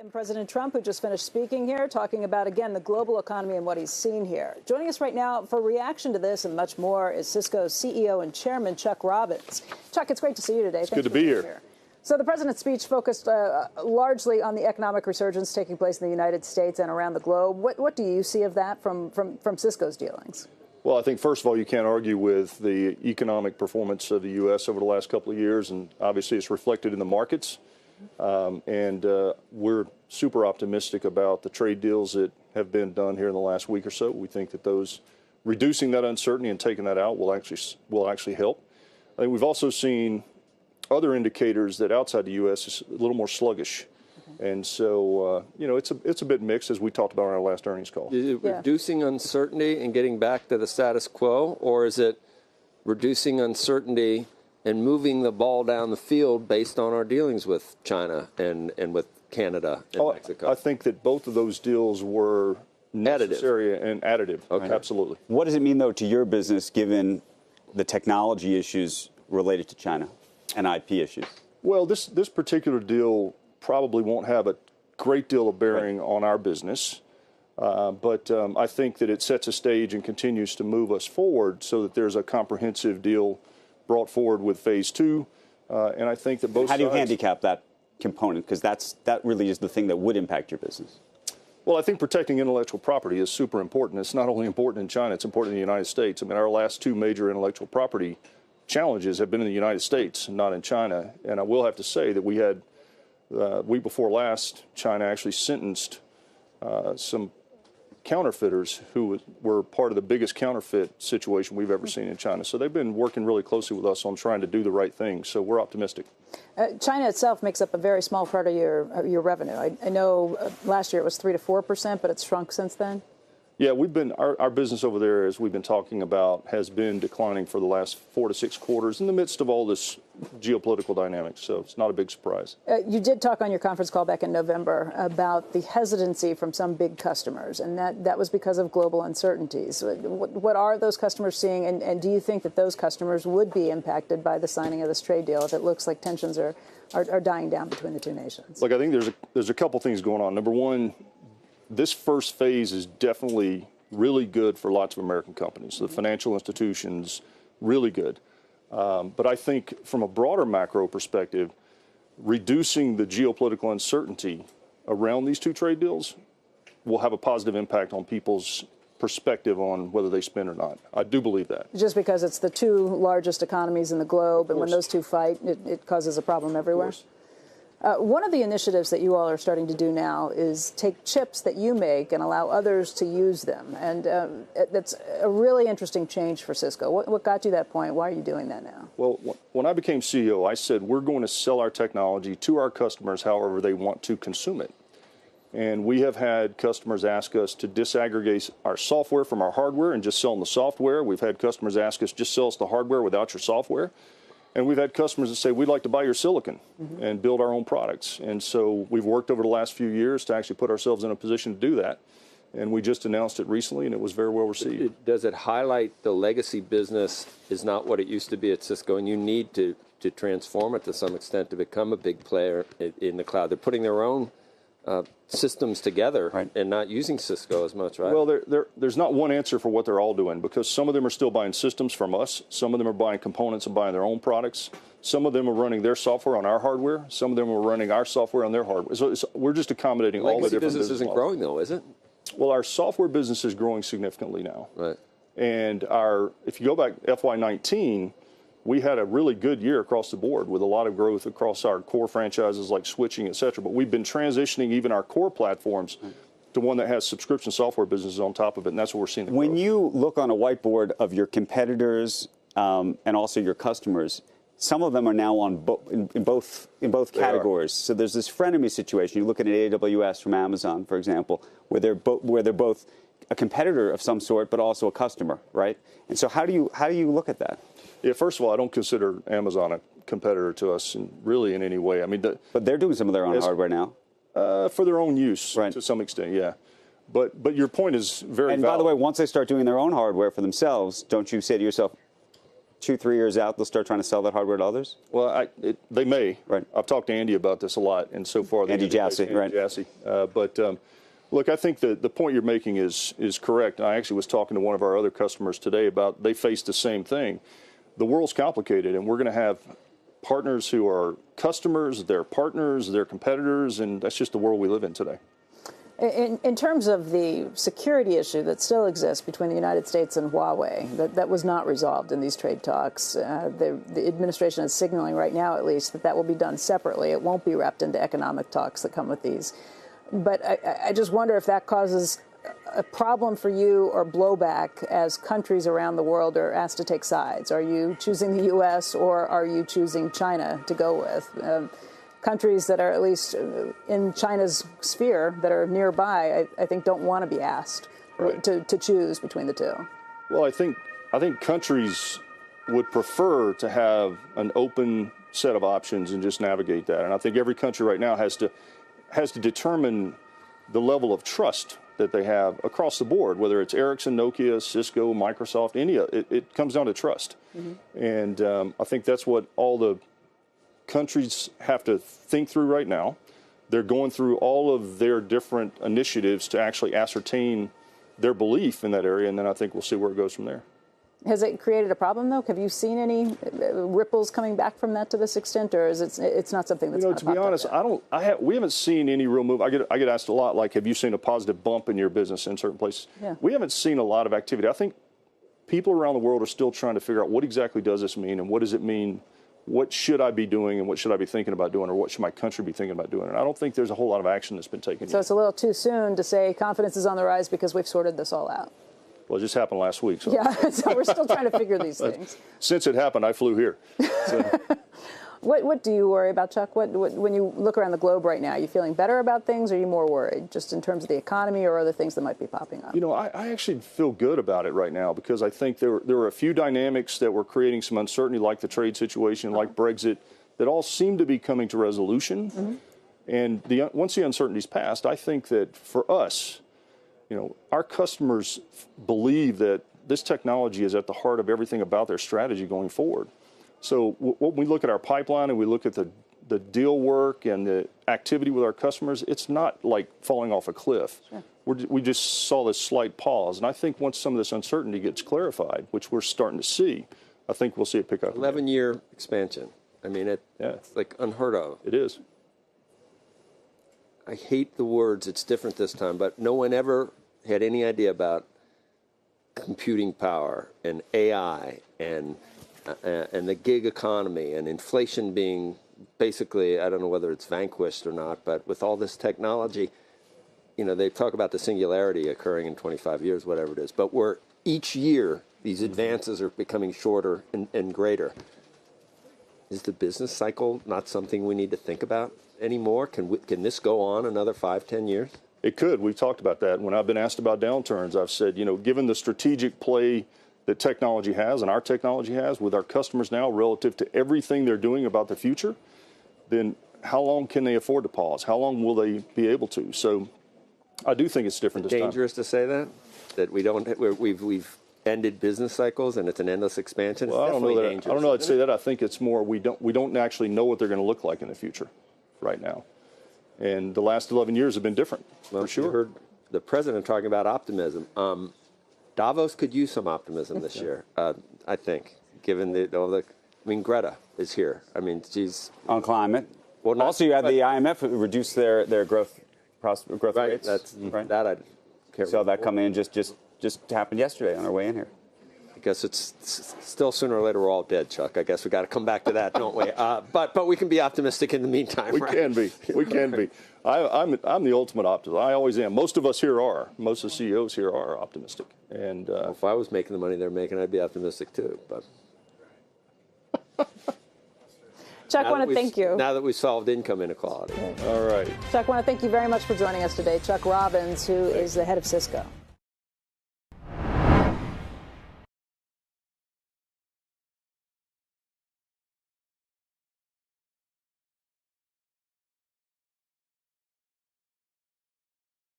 And President Trump, who just finished speaking here, talking about, again, the global economy and what he's seen here. Joining us right now for reaction to this and much more is Cisco CEO and Chairman Chuck Robbins. Chuck, it's great to see you today. It's good to be here. So the president's speech focused largely on the economic resurgence taking place in the United States and around the globe. What do you see of that from Cisco's dealings? Well, I think, first of all, you can't argue with the economic performance of the U.S. over the last couple of years, and obviously it's reflected in the markets. We're super optimistic about the trade deals that have been done here in the last week or so. We think that those reducing that uncertainty and taking that out will actually help. I think we've also seen other indicators that outside the U.S. is a little more sluggish. And so, it's a bit mixed, as we talked about on our last earnings call. Is it reducing uncertainty and getting back to the status quo, or is it reducing uncertainty and moving the ball down the field based on our dealings with China and with Canada and Mexico? I think that both of those deals were necessary and additive. Okay. Absolutely. What does it mean, though, to your business, given the technology issues related to China and IP issues? Well, this particular deal probably won't have a great deal of bearing on our business. But I think that it sets a stage and continues to move us forward so that there's a comprehensive deal brought forward with phase 2. And I think that both sides... How do you handicap that component? Because that really is the thing that would impact your business. Well, I think protecting intellectual property is super important. It's not only important in China, it's important in the United States. I mean, our last 2 major intellectual property challenges have been in the United States, not in China. And I will have to say that we had, week before last, China actually sentenced some counterfeiters who were part of the biggest counterfeit situation we've ever seen in China. So they've been working really closely with us on trying to do the right thing. So we're optimistic. China itself makes up a very small part of your revenue. I know last year it was 3 to 4%, but it's shrunk since then. Yeah, our business over there, as we've been talking about, has been declining for the last 4 to 6 quarters in the midst of all this geopolitical dynamics. So it's not a big surprise. You did talk on your conference call back in November about the hesitancy from some big customers, and that was because of global uncertainties. What are those customers seeing, and do you think that those customers would be impacted by the signing of this trade deal if it looks like tensions are dying down between the two nations? Look, I think there's a couple things going on. Number one, this first phase is definitely really good for lots of American companies. The financial institutions, really good. But I think from a broader macro perspective, reducing the geopolitical uncertainty around these 2 trade deals will have a positive impact on people's perspective on whether they spend or not. I do believe that. Just because it's the 2 largest economies in the globe, and when those 2 fight, it causes a problem everywhere? Of course. One of the initiatives that you all are starting to do now is take chips that you make and allow others to use them. And that's a really interesting change for Cisco. What got you to that point? Why are you doing that now? Well, when I became CEO, I said we're going to sell our technology to our customers however they want to consume it. And we have had customers ask us to disaggregate our software from our hardware and just sell them the software. We've had customers ask us, just sell us the hardware without your software. And we've had customers that say, we'd like to buy your silicon and build our own products. And so we've worked over the last few years to actually put ourselves in a position to do that. And we just announced it recently, and it was very well received. Does it highlight the legacy business is not what it used to be at Cisco, and you need to transform it to some extent to become a big player in the cloud? They're putting their own systems together and not using Cisco as much, right? Well, there's not one answer for what they're all doing, because some of them are still buying systems from us. Some of them are buying components and buying their own products. Some of them are running their software on our hardware. Some of them are running our software on their hardware. So we're just accommodating all the different business isn't growing, though, is it? Well, our software business is growing significantly now. Right. And if you go back FY19, we had a really good year across the board with a lot of growth across our core franchises like switching, et cetera. But we've been transitioning even our core platforms to one that has subscription software businesses on top of it, and that's what we're seeing. When you look on a whiteboard of your competitors and also your customers, some of them are now on in both categories. So there's this frenemy situation. You look at an AWS from Amazon, for example, where they're both a competitor of some sort, but also a customer, right? And so how do you look at that? Yeah, first of all, I don't consider Amazon a competitor to us really in any way. I mean, but they're doing some of their own hardware now. For their own use, to some extent, yeah. But your point is very valid. And by the way, once they start doing their own hardware for themselves, don't you say to yourself, 2-3 years out, they'll start trying to sell that hardware to others? Well, they may. Right. I've talked to Andy about this a lot, and so far... Andy Jassy, right. Jassy. Look, I think the point you're making is correct. I actually was talking to one of our other customers today about they face the same thing. The world's complicated, and we're going to have partners who are customers, their partners, their competitors, and that's just the world we live in today. In terms of the security issue that still exists between the United States and Huawei, that was not resolved in these trade talks. The administration is signaling right now, at least, that will be done separately. It won't be wrapped into economic talks that come with these. But I just wonder if that causes a problem for you or blowback as countries around the world are asked to take sides. Are you choosing the U.S. or are you choosing China to go with? Countries that are at least in China's sphere that are nearby, I think, don't want to be asked to choose between the two. Well, I think countries would prefer to have an open set of options and just navigate that. And I think every country right now has to determine the level of trust that they have across the board, whether it's Ericsson, Nokia, Cisco, Microsoft, it comes down to trust. Mm-hmm. And I think that's what all the countries have to think through right now. They're going through all of their different initiatives to actually ascertain their belief in that area, and then I think we'll see where it goes from there. Has it created a problem, though? Have you seen any ripples coming back from that to this extent, or is it's not something that's to be honest, we haven't seen any real move. I get asked a lot, like, have you seen a positive bump in your business in certain places? Yeah. We haven't seen a lot of activity. I think people around the world are still trying to figure out what exactly does this mean, and what does it mean? What should I be doing, and what should I be thinking about doing, or what should my country be thinking about doing? And I don't think there's a whole lot of action that's been taken So yet. It's a little too soon to say confidence is on the rise because we've sorted this all out. Well, it just happened last week. So. Yeah, so we're still trying to figure these things. Since it happened, I flew here. So. What do you worry about, Chuck? When you look around the globe right now, are you feeling better about things, or are you more worried, just in terms of the economy or other things that might be popping up? I actually feel good about it right now because I think there were a few dynamics that were creating some uncertainty, like the trade situation, like Brexit, that all seem to be coming to resolution. Mm-hmm. And once the uncertainty's passed, I think that for us, our customers believe that this technology is at the heart of everything about their strategy going forward. So when we look at our pipeline and we look at the deal work and the activity with our customers, it's not like falling off a cliff. Sure. We just saw this slight pause. And I think once some of this uncertainty gets clarified, which we're starting to see, I think we'll see it pick up. 11-year expansion. I mean, it's like unheard of. It is. I hate the words, it's different this time, but no one ever had any idea about computing power and AI and the gig economy and inflation being basically, I don't know whether it's vanquished or not, but with all this technology, they talk about the singularity occurring in 25 years, whatever it is, but each year these advances are becoming shorter and greater. Is the business cycle not something we need to think about anymore? Can this go on another 5-10 years? It could. We've talked about that. When I've been asked about downturns, I've said, given the strategic play that technology has and our technology has with our customers now relative to everything they're doing about the future, then how long can they afford to pause? How long will they be able to? So I do think it's different this time. Dangerous to say that we've ended business cycles and it's an endless expansion. Well, I don't know. I'd say that. I think it's more we don't actually know what they're going to look like in the future right now. And the last 11 years have been different, for sure. You heard the president talking about optimism. Davos could use some optimism this year, I think, given Greta is here. I mean, she's... On climate. Well, also, you had the IMF reduce their growth rates. That's right. That I can't saw that come in just happened yesterday on our way in here. I guess it's still sooner or later we're all dead, Chuck. I guess we got to come back to that, don't we? But we can be optimistic in the meantime. We can be. We can be. I'm the ultimate optimist. I always am. Most of us here are. Most of the CEOs here are optimistic. And if I was making the money they're making, I'd be optimistic too. But Chuck, I want to thank you. Now that we've solved income inequality. All right. Chuck, I want to thank you very much for joining us today. Chuck Robbins, who is the head of Cisco.